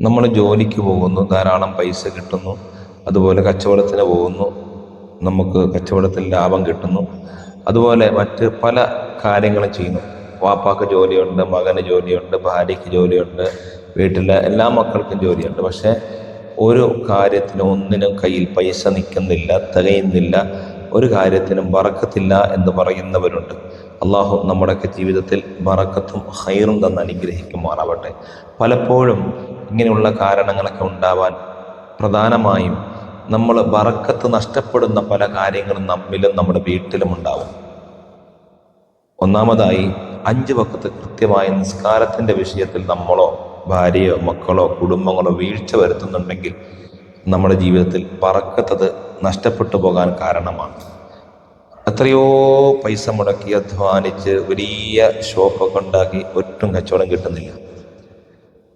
നമ്മൾ ജോലിക്ക് പോകുന്നു, ധാരാളം പൈസ കിട്ടുന്നു, അതുപോലെ കച്ചവടത്തിന് പോകുന്നു, നമുക്ക് കച്ചവടത്തിൽ ലാഭം കിട്ടുന്നു, അതുപോലെ മറ്റ് പല കാര്യങ്ങളും ചെയ്യുന്നു. വാപ്പാക്ക് ജോലിയുണ്ട്, മകന് ജോലിയുണ്ട്, ഭാര്യയ്ക്ക് ജോലിയുണ്ട്, വീട്ടിലെ എല്ലാ മക്കൾക്കും ജോലിയുണ്ട്. പക്ഷേ ഒരു കാര്യത്തിനും ഒന്നിനും കയ്യിൽ പൈസ നിൽക്കുന്നില്ല, തികയുന്നില്ല, ഒരു കാര്യത്തിനും ബറക്കത്തില്ല എന്ന് പറയുന്നവരുണ്ട്. അള്ളാഹു നമ്മുടെയൊക്കെ ജീവിതത്തിൽ ബറക്കത്തും ഹൈറും തന്ന് അനുഗ്രഹിക്കുമാറാവട്ടെ. പലപ്പോഴും ഇങ്ങനെയുള്ള കാരണങ്ങളൊക്കെ ഉണ്ടാവാൻ പ്രധാനമായും നമ്മൾ ബറക്കത്ത് നഷ്ടപ്പെടുന്ന പല കാര്യങ്ങളും നമ്മിലും നമ്മുടെ വീട്ടിലും ഉണ്ടാവും. ഒന്നാമതായി 5 വഖത്ത് കൃത്യമായ നിസ്കാരത്തിൻ്റെ വിഷയത്തിൽ നമ്മളോ ഭാര്യയോ മക്കളോ കുടുംബങ്ങളോ വീഴ്ച വരുത്തുന്നുണ്ടെങ്കിൽ നമ്മുടെ ജീവിതത്തിൽ ബറക്കത്ത് നഷ്ടപ്പെട്ടു പോകാൻ കാരണമാണ്. എത്രയോ പൈസ മുടക്കി അധ്വാനിച്ച് വലിയ ഷോപ്പൊക്കെ ഉണ്ടാക്കി ഒട്ടും കച്ചവടം കിട്ടുന്നില്ല.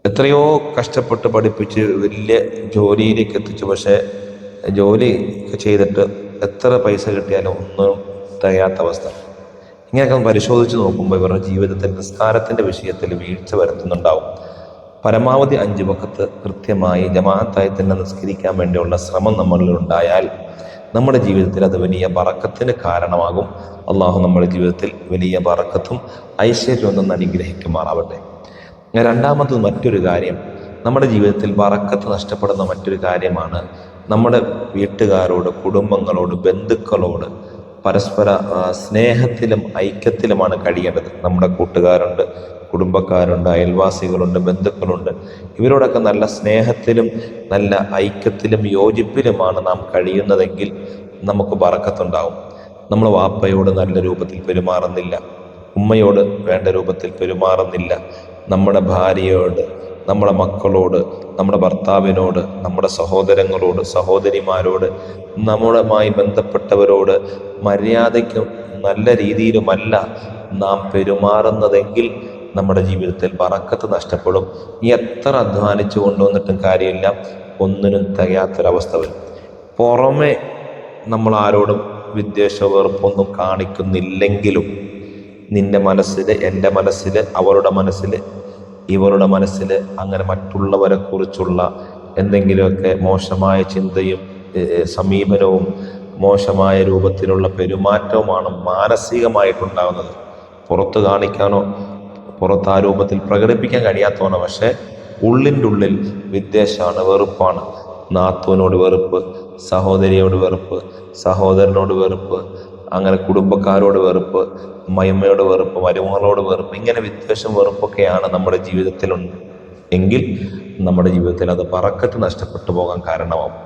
എത്രയോ കഷ്ടപ്പെട്ട് പഠിപ്പിച്ച് വലിയ ജോലിയിലേക്ക് എത്തിച്ചു, പക്ഷേ ജോലി ചെയ്തിട്ട് എത്ര പൈസ കിട്ടിയാലും ഒന്നും തികയാത്ത അവസ്ഥ. ഇങ്ങനെയൊക്കെ പരിശോധിച്ച് നോക്കുമ്പോൾ ഇവരുടെ ജീവിതത്തിൽ നിസ്കാരത്തിൻ്റെ വിഷയത്തിൽ വീഴ്ച വരുത്തുന്നുണ്ടാവും. പരമാവധി 5 വഖത്ത് കൃത്യമായി ജമാഅത്തായി തന്നെ നിസ്കരിക്കാൻ വേണ്ടിയുള്ള ശ്രമം നമ്മളിൽ ഉണ്ടായാൽ നമ്മുടെ ജീവിതത്തിൽ അത് വലിയ ബറക്കത്തിന് കാരണമാകും. അള്ളാഹു നമ്മുടെ ജീവിതത്തിൽ വലിയ ബറക്കത്തും ഐശ്വര്യവും നിന്ന് അനുഗ്രഹിക്കുമാറാവട്ടെ. രണ്ടാമത് മറ്റൊരു കാര്യം, നമ്മുടെ ജീവിതത്തിൽ ബറക്കത്ത് നഷ്ടപ്പെടുന്ന മറ്റൊരു കാര്യമാണ് നമ്മുടെ വീട്ടുകാരോട്, കുടുംബങ്ങളോട്, ബന്ധുക്കളോട് പരസ്പര സ്നേഹത്തിലും ഐക്യത്തിലുമാണ് കഴിയേണ്ടത്. നമ്മുടെ കൂട്ടുകാരുണ്ട്, കുടുംബക്കാരുണ്ട്, അയൽവാസികളുണ്ട്, ബന്ധുക്കളുണ്ട്. ഇവരോടൊക്കെ നല്ല സ്നേഹത്തിലും നല്ല ഐക്യത്തിലും യോജിപ്പിലുമാണ് നാം കഴിയുന്നതെങ്കിൽ നമുക്ക് ബറക്കത്തുണ്ടാവും. നമ്മൾ വാപ്പയോട് നല്ല രൂപത്തിൽ പെരുമാറുന്നില്ല, ഉമ്മയോട് വേണ്ട രൂപത്തിൽ പെരുമാറുന്നില്ല, നമ്മുടെ ഭാര്യയോട്, നമ്മുടെ മക്കളോട്, നമ്മുടെ ഭർത്താവിനോട്, നമ്മുടെ സഹോദരങ്ങളോട്, സഹോദരിമാരോട്, നമ്മുമായി ബന്ധപ്പെട്ടവരോട് മര്യാദയ്ക്കും നല്ല രീതിയിലുമല്ല നാം പെരുമാറുന്നതെങ്കിൽ നമ്മുടെ ജീവിതത്തിൽ ബറക്കത്ത് നഷ്ടപ്പെടും. നീ എത്ര അധ്വാനിച്ചു കൊണ്ടുവന്നിട്ടും കാര്യമില്ല, ഒന്നിനും തികയാത്തൊരവസ്ഥ വരും. പുറമെ നമ്മൾ ആരോടും വിദ്വേഷ വെറുപ്പൊന്നും കാണിക്കുന്നില്ലെങ്കിലും നിന്റെ മനസ്സിൽ, എൻ്റെ മനസ്സിൽ, അവരുടെ മനസ്സിൽ, ഇവരുടെ മനസ്സിൽ അങ്ങനെ മറ്റുള്ളവരെ കുറിച്ചുള്ള എന്തെങ്കിലുമൊക്കെ മോശമായ ചിന്തയും സമീപനവും മോശമായ രൂപത്തിലുള്ള പെരുമാറ്റവുമാണ് മാനസികമായിട്ടുണ്ടാകുന്നത്. പുറത്ത് കാണിക്കാനോ പുറത്ത് ആ രൂപത്തിൽ പ്രകടിപ്പിക്കാൻ കഴിയാത്തതാണ്. പക്ഷേ ഉള്ളിൻ്റെ ഉള്ളിൽ വിദ്വേഷമാണ്, വെറുപ്പാണ്. നാത്തൂനോട് വെറുപ്പ്, സഹോദരിയോട് വെറുപ്പ്, സഹോദരനോട് വെറുപ്പ്, അങ്ങനെ കുടുംബക്കാരോട് വെറുപ്പ്, അമ്മയമ്മയോട് വെറുപ്പ്, മരുമകളോട് വെറുപ്പ്, ഇങ്ങനെ വിദ്വേഷം വെറുപ്പൊക്കെയാണ് നമ്മുടെ ജീവിതത്തിലുണ്ട് എങ്കിൽ നമ്മുടെ ജീവിതത്തിൽ അത് ബറക്കത്ത് നഷ്ടപ്പെട്ടു പോകാൻ കാരണമാവും.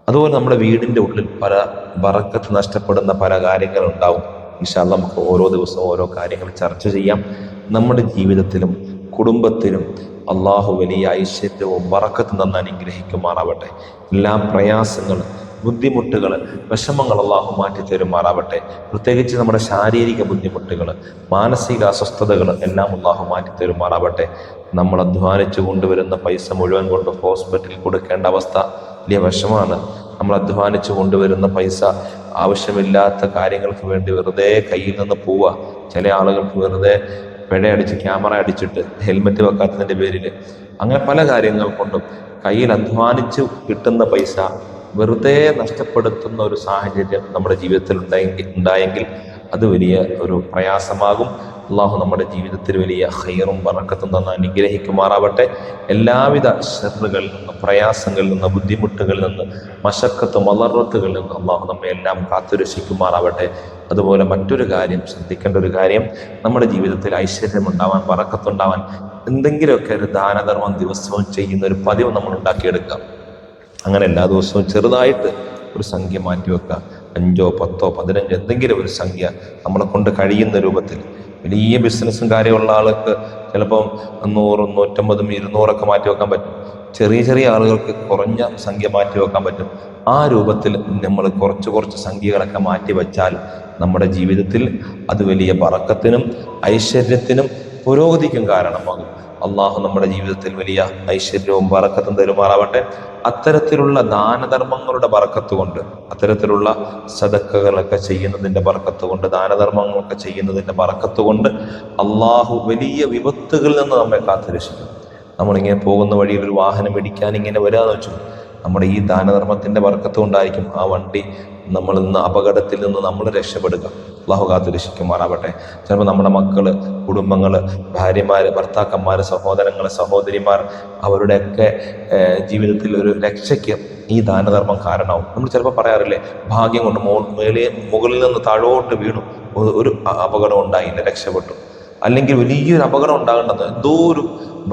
അതുപോലെ നമ്മുടെ വീടിൻ്റെ ഉള്ളിൽ പല ബറക്കത്ത് നഷ്ടപ്പെടുന്ന പല കാര്യങ്ങളുണ്ടാവും. ഇൻഷാ അല്ലാഹ് നമുക്ക് ഓരോ ദിവസവും ഓരോ കാര്യങ്ങൾ ചർച്ച ചെയ്യാം. നമ്മുടെ ജീവിതത്തിലും കുടുംബത്തിലും അള്ളാഹു വലിയ ഐശ്വര്യവും ബറക്കത്തും തന്ന് അനുഗ്രഹിക്കുമാറാവട്ടെ. എല്ലാ പ്രയാസങ്ങളും, ബുദ്ധിമുട്ടുകൾ, വിഷമങ്ങൾ അള്ളാഹു മാറ്റി തരുമാറാവട്ടെ. പ്രത്യേകിച്ച് നമ്മുടെ ശാരീരിക ബുദ്ധിമുട്ടുകൾ, മാനസിക അസ്വസ്ഥതകൾ എല്ലാം അള്ളാഹു മാറ്റി തരുമാറാവട്ടെ. നമ്മൾ അധ്വാനിച്ചു കൊണ്ടുവരുന്ന പൈസ മുഴുവൻ കൊണ്ട് ഹോസ്പിറ്റലിൽ കൊടുക്കേണ്ട അവസ്ഥ വലിയ വിഷമാണ്. നമ്മൾ അധ്വാനിച്ചു കൊണ്ടുവരുന്ന പൈസ ആവശ്യമില്ലാത്ത കാര്യങ്ങൾക്ക് വേണ്ടി വെറുതെ കയ്യിൽ നിന്ന് പോവുക. ചില ആളുകൾക്ക് വെറുതെ പിഴയടിച്ച്, ക്യാമറ അടിച്ചിട്ട്, ഹെൽമെറ്റ് വെക്കാത്തതിൻ്റെ പേരിൽ, അങ്ങനെ പല കാര്യങ്ങൾ കൊണ്ടും കയ്യിൽ അധ്വാനിച്ച് കിട്ടുന്ന പൈസ വെറുതെ നഷ്ടപ്പെടുത്തുന്ന ഒരു സാഹചര്യം നമ്മുടെ ജീവിതത്തിൽ ഉണ്ടായെങ്കിൽ അത് വലിയ ഒരു പ്രയാസമാകും. അള്ളാഹു നമ്മുടെ ജീവിതത്തിൽ വലിയ ഖൈറും ബറക്കത്തും തന്ന് അനുഗ്രഹിക്കുമാറാവട്ടെ. എല്ലാവിധ ശർറുകളിൽ നിന്ന്, പ്രയാസങ്ങളിൽ നിന്ന്, ബുദ്ധിമുട്ടുകളിൽ നിന്ന്, മശക്കത്ത് മലറത്തുകളിൽ നിന്ന് അള്ളാഹു നമ്മെ എല്ലാം കാത്തുരക്ഷിക്കുമാറാവട്ടെ. അതുപോലെ മറ്റൊരു കാര്യം, ശ്രദ്ധിക്കേണ്ട ഒരു കാര്യം, നമ്മുടെ ജീവിതത്തിൽ ഐശ്വര്യമുണ്ടാവാൻ, ബറക്കത്തുണ്ടാവാൻ എന്തെങ്കിലുമൊക്കെ ഒരു ദാനധർമ്മം ദിവസവും ചെയ്യുന്ന ഒരു പതിവ് നമ്മൾ ഉണ്ടാക്കിയെടുക്കാം. അങ്ങനെ എല്ലാ ദിവസവും ചെറുതായിട്ട് ഒരു സംഖ്യ മാറ്റിവെക്കുക. 5, 10, 15 എന്തെങ്കിലും ഒരു സംഖ്യ നമ്മളെ കൊണ്ട് കഴിയുന്ന രൂപത്തിൽ. വലിയ ബിസിനസ്സും കാര്യമുള്ള ആൾക്ക് ചിലപ്പം 100, 150, 200 മാറ്റി വെക്കാൻ പറ്റും. ചെറിയ ചെറിയ ആളുകൾക്ക് കുറഞ്ഞ സംഖ്യ മാറ്റി വെക്കാൻ പറ്റും. ആ രൂപത്തിൽ നമ്മൾ കുറച്ച് സംഖ്യകളൊക്കെ മാറ്റി വെച്ചാൽ നമ്മുടെ ജീവിതത്തിൽ അത് വലിയ ബറക്കത്തിനും ഐശ്വര്യത്തിനും പുരോഗതിക്കും കാരണമാകും. അള്ളാഹു നമ്മുടെ ജീവിതത്തിൽ വലിയ ഐശ്വര്യവും ബറക്കത്തും തരുമാറാവട്ടെ. അത്തരത്തിലുള്ള ദാനധർമ്മങ്ങളുടെ ബറക്കത്ത് കൊണ്ട്, അത്തരത്തിലുള്ള സദക്കകളൊക്കെ ചെയ്യുന്നതിൻ്റെ ബറക്കത്ത് കൊണ്ട്, ദാനധർമ്മങ്ങളൊക്കെ ചെയ്യുന്നതിൻ്റെ ബറക്കത്ത് കൊണ്ട് അള്ളാഹു വലിയ വിപത്തുകളിൽ നിന്ന് നമ്മെ കാത്തുരക്ഷിക്കും. നമ്മളിങ്ങനെ പോകുന്ന വഴിയിൽ ഒരു വാഹനം ഇടിക്കാൻ ഇങ്ങനെ വരാന്ന് വെച്ചു, നമ്മുടെ ഈ ദാനധർമ്മത്തിൻ്റെ ബർക്കത്ത് കൊണ്ടായിരിക്കും ആ വണ്ടി നമ്മൾ ഇന്ന് അപകടത്തിൽ നിന്ന് നമ്മൾ രക്ഷപ്പെടുക. അള്ളാഹു കാത്ത് രക്ഷിക്കുമാറാവട്ടെ. ചിലപ്പോൾ നമ്മുടെ മക്കള്, കുടുംബങ്ങള്, ഭാര്യമാര്, ഭർത്താക്കന്മാര്, സഹോദരങ്ങള്, സഹോദരിമാർ, അവരുടെയൊക്കെ ജീവിതത്തിൽ ഒരു രക്ഷയ്ക്ക് ഈ ദാനധർമ്മം കാരണമാവും. നമ്മൾ ചിലപ്പോൾ പറയാറില്ലേ, ഭാഗ്യം കൊണ്ട് മുകളിൽ നിന്ന് താഴോട്ട് വീണു, ഒരു അപകടം ഉണ്ടായില്ല, രക്ഷപ്പെട്ടു. അല്ലെങ്കിൽ വലിയൊരു അപകടം ഉണ്ടാകേണ്ടത് എന്തോ ഒരു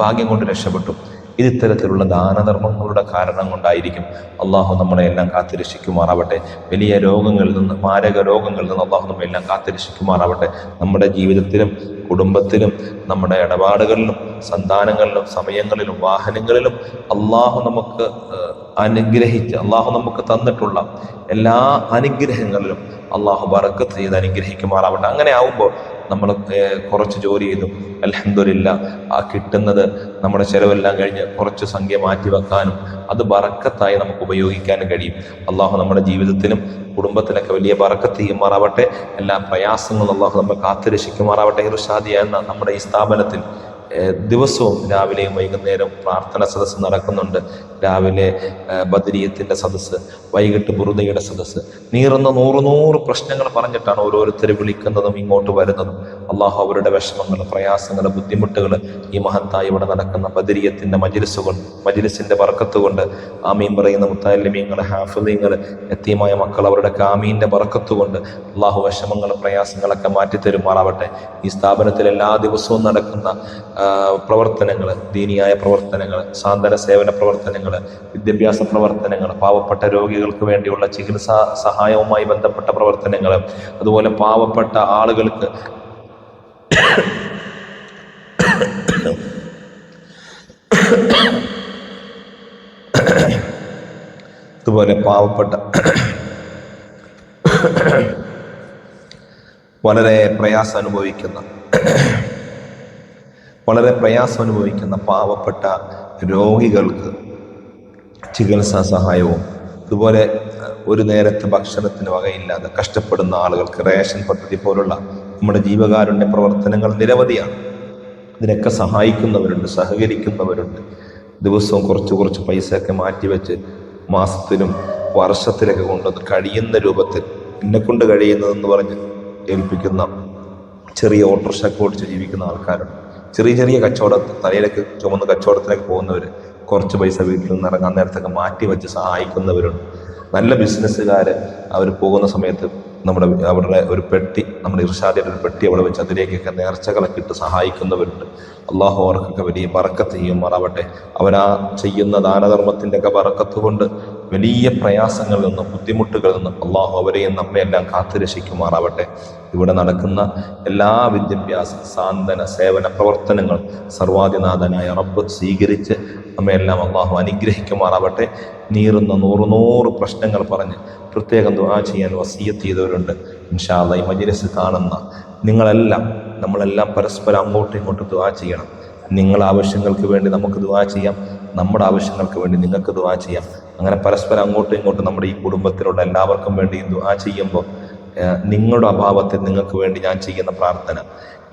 ഭാഗ്യം കൊണ്ട് രക്ഷപ്പെട്ടു. ഇത് ഇത്തരത്തിലുള്ള ദാനധർമ്മങ്ങളുടെ കാരണം കൊണ്ടായിരിക്കും. അള്ളാഹു നമ്മളെ എല്ലാം കാത്തുരക്ഷിക്കുമാറാവട്ടെ. വലിയ രോഗങ്ങളിൽ നിന്ന്, മാരക രോഗങ്ങളിൽ നിന്ന് അള്ളാഹു നമ്മെ എല്ലാം കാത്തുരക്ഷിക്കുമാറാവട്ടെ. നമ്മുടെ ജീവിതത്തിലും കുടുംബത്തിലും നമ്മുടെ ഇടപാടുകളിലും സന്താനങ്ങളിലും സമയങ്ങളിലും വാഹനങ്ങളിലും അള്ളാഹു നമുക്ക് അള്ളാഹു നമുക്ക് തന്നിട്ടുള്ള എല്ലാ അനുഗ്രഹങ്ങളിലും അള്ളാഹു ബറക്കത്ത് ചെയ്ത് അനുഗ്രഹിക്കുമാറാവട്ടെ. അങ്ങനെ ആവുമ്പോൾ നമ്മൾ കുറച്ച് ജോലി ചെയ്തു, അൽഹംദുലില്ലാ, ആ കിട്ടുന്നത് നമ്മുടെ ചിലവെല്ലാം കഴിഞ്ഞ് കുറച്ച് സംഖ്യ മാറ്റി വെക്കാനും അത് ബറക്കത്തായി നമുക്ക് ഉപയോഗിക്കാനും കഴിയും. അള്ളാഹു നമ്മുടെ ജീവിതത്തിലും കുടുംബത്തിലൊക്കെ വലിയ ബറക്കത്ത് ചെയ്യുമാറാവട്ടെ. എല്ലാ പ്രയാസങ്ങളും അള്ളാഹു നമ്മൾ കാത്തുരക്ഷിക്കുമാറാവട്ടെ. ഇർഷാദിയ എന്ന നമ്മുടെ ഈ സ്ഥാപനത്തിൽ ദിവസവും രാവിലെയും വൈകുന്നേരം പ്രാർത്ഥന സദസ്സ് നടക്കുന്നുണ്ട്. രാവിലെ ബദരിയത്തിൻ്റെ സദസ്സ്, വൈകിട്ട് ബുറുദയുടെ സദസ്സ്. നീറുന്ന നൂറ് പ്രശ്നങ്ങൾ പറഞ്ഞിട്ടാണ് ഓരോരുത്തർ വിളിക്കുന്നതും ഇങ്ങോട്ട് വരുന്നതും. അള്ളാഹു അവരുടെ വിഷമങ്ങൾ, പ്രയാസങ്ങൾ, ബുദ്ധിമുട്ടുകൾ ഈ മഹത്തായി ഇവിടെ നടക്കുന്ന ബദരിയത്തിൻ്റെ മജ്ലിസിൻ്റെ ബർക്കത്ത് കൊണ്ട്, ആമീൻ പറയുന്ന മുത്തഅല്ലിമീങ്ങൾ, ഹാഫിളീങ്ങൾ, യതീമായ മക്കൾ, അവരുടെ ആമീൻ്റെ ബർക്കത്ത് കൊണ്ട് അള്ളാഹു വിഷമങ്ങൾ, പ്രയാസങ്ങളൊക്കെ മാറ്റിത്തരുമാറാവട്ടെ. ഈ സ്ഥാപനത്തിൽ എല്ലാ ദിവസവും നടക്കുന്ന പ്രവർത്തനങ്ങൾ, ദീനിയായ പ്രവർത്തനങ്ങൾ, സാന്ത്വന സേവന പ്രവർത്തനങ്ങൾ, വിദ്യാഭ്യാസ പ്രവർത്തനങ്ങൾ, പാവപ്പെട്ട രോഗികൾക്ക് വേണ്ടിയുള്ള ചികിത്സാ സഹായവുമായി ബന്ധപ്പെട്ട പ്രവർത്തനങ്ങൾ, അതുപോലെ പാവപ്പെട്ട ആളുകൾക്ക് വളരെ പ്രയാസം അനുഭവിക്കുന്ന പാവപ്പെട്ട രോഗികൾക്ക് ചികിത്സാ സഹായവും, അതുപോലെ ഒരു നേരത്തെ ഭക്ഷണത്തിന് വകയില്ലാതെ കഷ്ടപ്പെടുന്ന ആളുകൾക്ക് റേഷൻ പദ്ധതി പോലുള്ള നമ്മുടെ ജീവകാരുണ്യ പ്രവർത്തനങ്ങൾ നിരവധിയാണ്. ഇതിനൊക്കെ സഹായിക്കുന്നവരുണ്ട്, സഹകരിക്കുന്നവരുണ്ട്. ദിവസവും കുറച്ച് പൈസയൊക്കെ മാറ്റിവെച്ച് മാസത്തിലും വർഷത്തിലൊക്കെ കൊണ്ടുവന്ന് കഴിയുന്ന രൂപത്തിൽ എന്നെക്കൊണ്ട് കഴിയുന്നതെന്ന് പറഞ്ഞ് ഏൽപ്പിക്കുന്ന ചെറിയ ഓട്ടോറിക്ഷ ഓടിച്ച് ജീവിക്കുന്ന ആൾക്കാരുണ്ട്. ചെറിയ കച്ചവടത്തിൽ തലയിലൊക്കെ ചുമന്ന് കച്ചവടത്തിലേക്ക് പോകുന്നവർ കുറച്ച് പൈസ വീട്ടിൽ നിന്ന് ഇറങ്ങാൻ നേരത്തൊക്കെ മാറ്റി വെച്ച് സഹായിക്കുന്നവരുണ്ട്. നല്ല ബിസിനസ്സുകാർ അവർ പോകുന്ന സമയത്ത് അവരുടെ ഒരു പെട്ടി, നമ്മുടെ ഇർഷാദിയുടെ ഒരു പെട്ടി അവിടെ വെച്ച് അതിലേക്കൊക്കെ നേർച്ചകളൊക്കെ ഇട്ട് സഹായിക്കുന്നവരുണ്ട്. അള്ളാഹു അവർക്കൊക്കെ വലിയ ബറക്കത്ത് ചെയ്യുമാറാവട്ടെ. അവരാ ചെയ്യുന്ന ദാനധർമ്മത്തിൻ്റെ ഒക്കെ ബറക്കത്ത് കൊണ്ട് വലിയ പ്രയാസങ്ങളിൽ നിന്നും ബുദ്ധിമുട്ടുകളിൽ നിന്നും അള്ളാഹു അവരെയും നമ്മയെല്ലാം കാത്തുരക്ഷിക്കുമാറാവട്ടെ. ഇവിടെ നടക്കുന്ന എല്ലാ വിദ്യാഭ്യാസ, സാന്ത്വന, സേവന പ്രവർത്തനങ്ങൾ സർവാധിനാഥനായ റബ്ബ് സ്വീകരിച്ച് നമ്മയെല്ലാം അള്ളാഹു അനുഗ്രഹിക്കുമാറാവട്ടെ. നീറുന്ന നൂറ് പ്രശ്നങ്ങൾ പറഞ്ഞ് പ്രത്യേകം ദുആ ചെയ്യാൻ വസിയത്ത് ചെയ്തവരുണ്ട്. ഇൻഷാ അല്ലാഹ് ഈ മജ്ലിസ് കാണുന്ന നമ്മളെല്ലാം പരസ്പരം അങ്ങോട്ടും ഇങ്ങോട്ടും ദുആ ചെയ്യണം. നിങ്ങളുടെ ആവശ്യങ്ങൾക്ക് വേണ്ടി നമുക്ക് ദുആ ചെയ്യാം, നമ്മുടെ ആവശ്യങ്ങൾക്ക് വേണ്ടി നിങ്ങൾക്ക് ദുആ ചെയ്യാം. അങ്ങനെ പരസ്പരം അങ്ങോട്ടും ഇങ്ങോട്ടും നമ്മുടെ ഈ കുടുംബത്തിലുള്ള എല്ലാവർക്കും വേണ്ടി ദുആ ചെയ്യുമ്പോൾ നിങ്ങളുടെ അഭാവത്തിൽ നിങ്ങൾക്ക് വേണ്ടി ഞാൻ ചെയ്യുന്ന പ്രാർത്ഥന,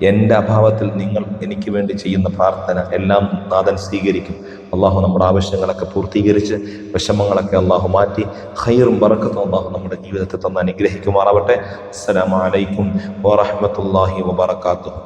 എൻ്റെ അഭാവത്തിൽ നിങ്ങൾ എനിക്ക് വേണ്ടി ചെയ്യുന്ന പ്രാർത്ഥന എല്ലാം നാഥൻ സ്വീകരിക്കും. അള്ളാഹു നമ്മുടെ ആവശ്യങ്ങളൊക്കെ പൂർത്തീകരിച്ച് വിഷമങ്ങളൊക്കെ അള്ളാഹു മാറ്റി ഖൈറും ബറക്കത്തും അള്ളാഹു നമ്മുടെ ജീവിതത്തെ തന്ന് അനുഗ്രഹിക്കുമാറാവട്ടെ. അസ്സലാമു അലൈക്കും വറഹ്മത്തുള്ളാഹി വബറകാതുഹു.